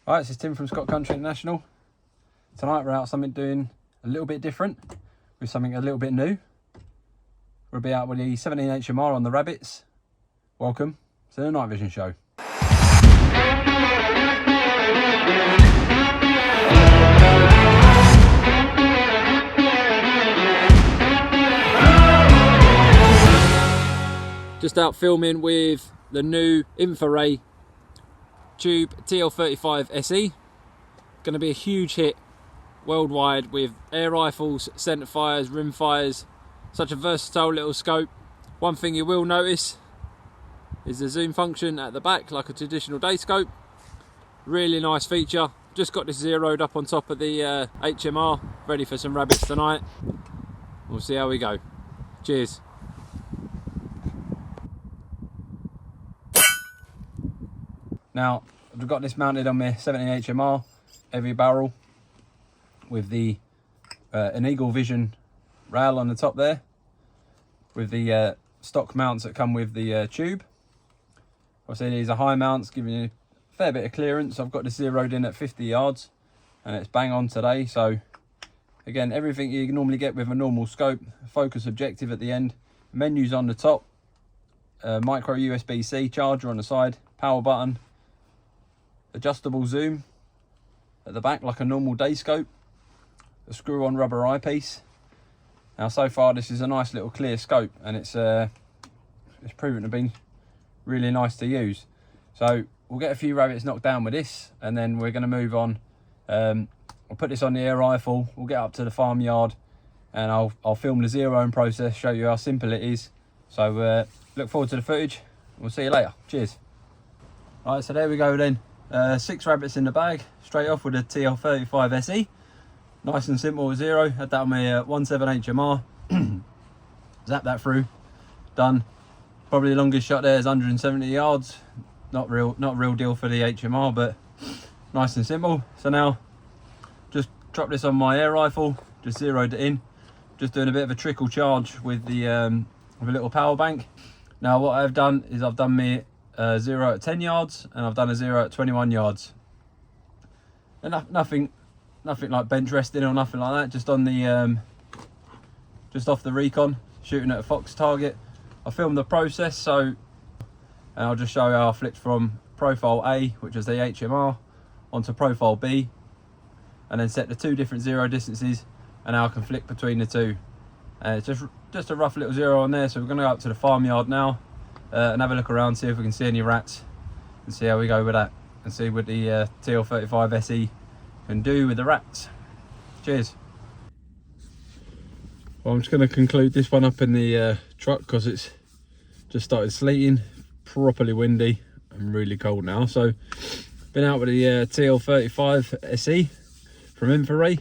Right, this is Tim from Scott Country International. Tonight we're out something doing a little bit different, with something a little bit new. We'll be out with the 17 HMR on the rabbits. Welcome to the night vision show. Just out filming with the new Infiray Tube TL35 SE. Going to be a huge hit worldwide with air rifles, centre fires, rim fires. Such a versatile little scope. One thing you will notice is the zoom function at the back, like a traditional day scope. Really nice feature. Just got this zeroed up on top of the HMR, ready for some rabbits tonight. We'll see how we go. Cheers. Now, I've got this mounted on my 17 HMR heavy barrel with the an Eagle Vision rail on the top there, with the stock mounts that come with the tube. Obviously these are high mounts, giving you a fair bit of clearance. I've got this zeroed in at 50 yards and it's bang on today. So again, everything you normally get with a normal scope. Focus objective at the end, menus on the top, micro USB-C charger on the side, power button, adjustable zoom at the back like a normal day scope, a screw on rubber eyepiece. Now so far this is a nice little clear scope, and it's proven to be really nice to use. So we'll get a few rabbits knocked down with this, and then we're going to move on. I'll put this on the air rifle, we'll get up to the farmyard, and I'll film the zeroing process, show you how simple it is. So look forward to the footage. We'll see you later. Cheers. Right, so there we go then. 6 rabbits in the bag, straight off with the TL35 SE. Nice and simple with zero. Had that on my 17 HMR. Zap that through. Done. Probably the longest shot there is 170 yards. Not real deal for the HMR, but nice and simple. So now, just drop this on my air rifle. Just zeroed it in. Just doing a bit of a trickle charge with the with a little power bank. Now what I've done is I've done me 0 at 10 yards, and I've done a 0 at 21 yards. And nothing like bench resting or nothing like that. Just on the just off the recon, shooting at a fox target. I filmed the process, so, and I'll just show you how I flipped from profile A, which is the HMR, onto profile B, and then set the 2 different zero distances, and how I can flick between the 2. It's just a rough little zero on there. So we're going to go up to the farmyard now. And have a look around, see if we can see any rats, and see how we go with that, and see what the TL35 SE can do with the rats. Cheers. Well, I'm just going to conclude this one up in the truck because it's just started sleeting, properly windy and really cold now. So been out with the TL35 SE from Infiray.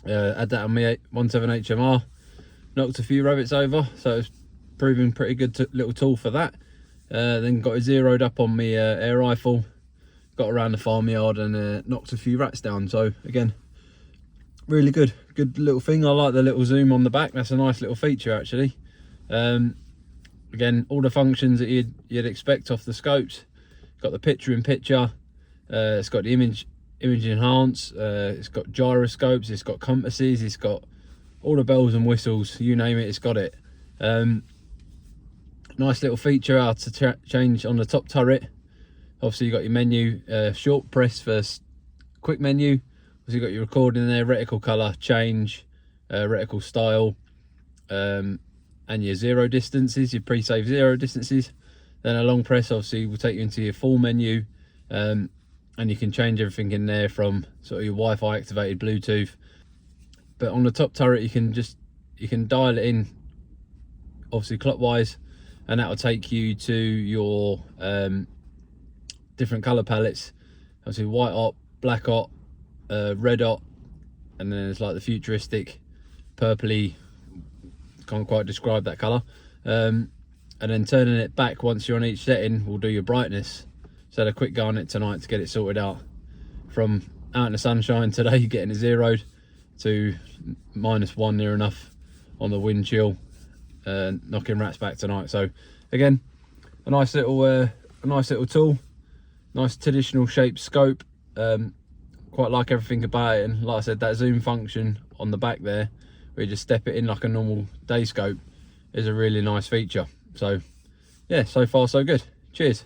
Had that on my 17 HMR, knocked a few rabbits over, so it's proving pretty good little tool for that. Then got it zeroed up on my air rifle, got around the farmyard, and knocked a few rats down. So again, really good little thing. I like the little zoom on the back. That's a nice little feature actually. Again, all the functions that you'd expect off the scopes. Got the picture in picture, it's got the image enhance, it's got gyroscopes, it's got compasses, it's got all the bells and whistles, you name it, it's got it. Nice little feature how to change on the top turret. Obviously you got your menu, short press for quick menu. Obviously you got your recording there, reticle color change, reticle style, and your zero distances, your pre-save zero distances. Then a long press obviously will take you into your full menu, and you can change everything in there from sort of your Wi-Fi activated Bluetooth. But on the top turret you can dial it in obviously clockwise, and that will take you to your different color palettes. Obviously white hot, black hot, red hot, and then it's like the futuristic purpley, can't quite describe that color. And then turning it back once you're on each setting will do your brightness. So I had a quick go on it tonight to get it sorted out. From out in the sunshine today, getting it zeroed, to -1 near enough on the wind chill, knocking rats back tonight. So again, a nice little tool, nice traditional shaped scope, quite like everything about it, and like I said, that zoom function on the back there, where you just step it in like a normal day scope, is a really nice feature. So yeah, so far so good. Cheers.